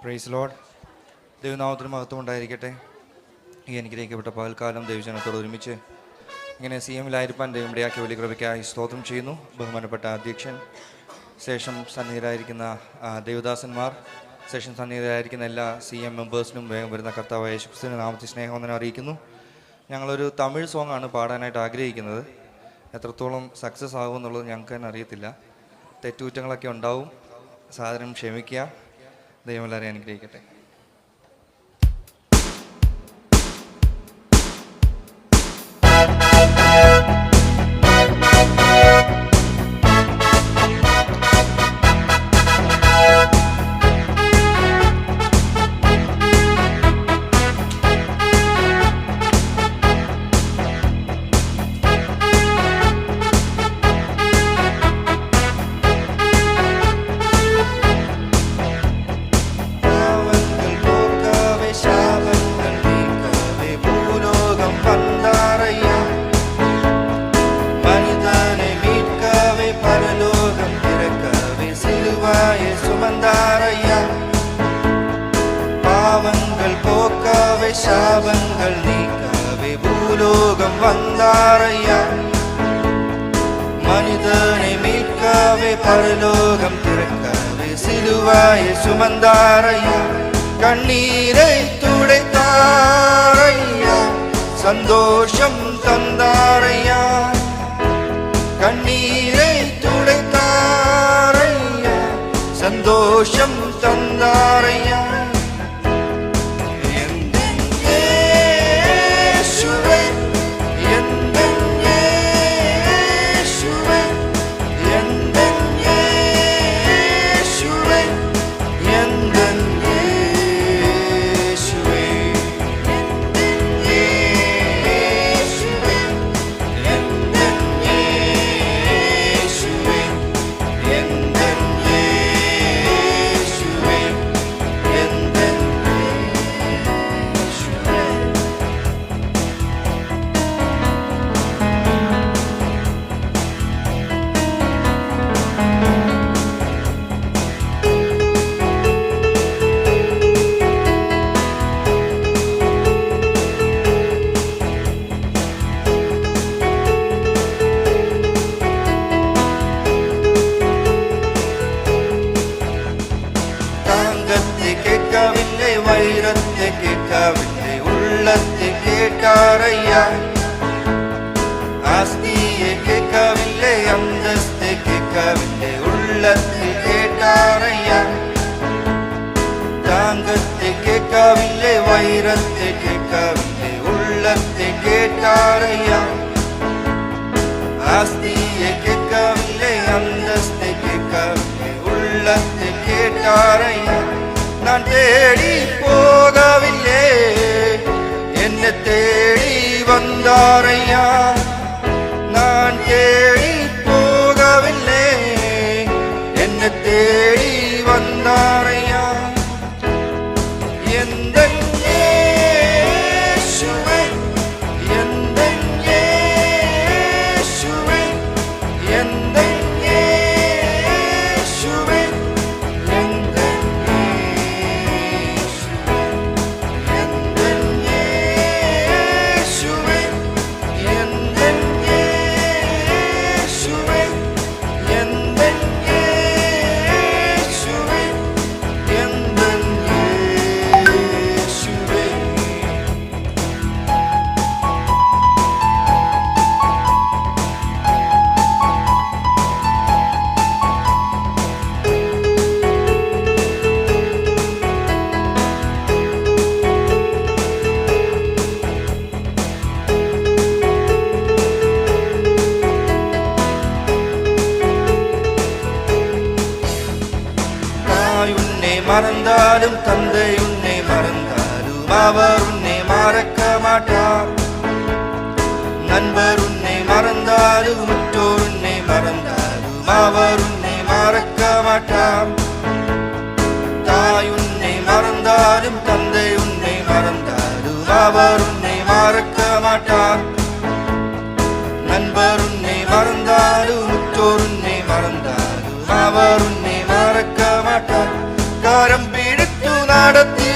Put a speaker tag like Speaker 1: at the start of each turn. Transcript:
Speaker 1: Praise Lord. ദൈവനാമത്തിന് മഹത്വം ഉണ്ടായിരിക്കട്ടെ. ഈ അനുഗ്രഹിക്കപ്പെട്ട പകൽക്കാലം ദൈവജനത്തോട് ഒരുമിച്ച് ഇങ്ങനെ CM-ലായിരിക്കാൻ ദൈവം ഇടയാക്കിയ വലിയ കൃപയ്ക്കായി സ്തോത്രം ചെയ്യുന്നു. ബഹുമാനപ്പെട്ട അധ്യക്ഷൻ, ശേഷം സന്നിഹിതരായിരിക്കുന്ന ദേവദാസന്മാർ, ശേഷം സന്നിഹിതരായിരിക്കുന്ന എല്ലാ CM മെമ്പേഴ്സിനും വേഗം വരുന്ന കർത്താവായ യേശുക്രിസ്തുവിന്റെ നാമത്തിൽ സ്നേഹവന്ദനം അറിയിക്കുന്നു. ഞങ്ങളൊരു തമിഴ് സോങ്ങാണ് പാടാനായിട്ട് ആഗ്രഹിക്കുന്നത്. എത്രത്തോളം സക്സസ് ആകുമെന്നുള്ളത് ഞങ്ങൾക്ക് തന്നെ അറിയത്തില്ല. തെറ്റുകുറ്റങ്ങളൊക്കെ ഉണ്ടാവും, സാധനം ക്ഷമിക്കുക. ദൈവം എല്ലാവരെയും അനുഗ്രഹിക്കട്ടെ. சாபங்கள் நீக்கவே பூலோகம் வந்தாரையா. மனிதனை மீட்கவே பரலோகம் திறக்கவே சிலுவாயை சுமந்தாரையா. கண்ணீரை துடைத்தாரையா, சந்தோஷம் தந்தாரையா. கண்ணீரை துடைத்தாரையா, சந்தோஷம் தந்தாரையா. வைரத்தை கேட்கவில்லை, உள்ளத்தை கேட்டாரையா. ஆஸ்தியை கேட்கவில்லை, அந்தஸ்தை கேட்கவில்லை, உள்ளத்தை கேட்டாரையா. தாங்கத்தை கேட்கவில்லை, வைரத்தை கேட்கவில்லை, உள்ளத்தை கேட்டாரையா. ஆஸ்தியை கேட்கவில்லை, அந்தஸ்தை கேட்கவில்லை, உள்ளத்தை கேட்டாரையா. நான் தேடி போகவில்லை, என்னை தேடி வந்தாரையா. நான் தேடி போகவில்லை, என்னை தேடி வந்தாரையா. எந்த இயேசுவே, எந்த இயேசுவே, எந்த இயேசுவே, மறந்தாலும் தந்தை உன்னை மறந்தாலும் அவர் உன்னை மறக்க மாட்டார். நண்பர் உன்னை மறந்தாலும் மற்றோர் உன்னை மறந்தாலும் அவர் உன்னை மறக்க மாட்டார். தாய் உன்னை மறந்தாலும் தந்தை உன்னை மறந்தாலும் அவர் உன்னை மறக்க மாட்டார். நண்பர் உன்னை மறந்தாலும் மற்றோர் உன்னை மறந்தாலும் அவர் உன்னை மறக்க மாட்டார். கரம் பிடித்து
Speaker 2: നടത്തി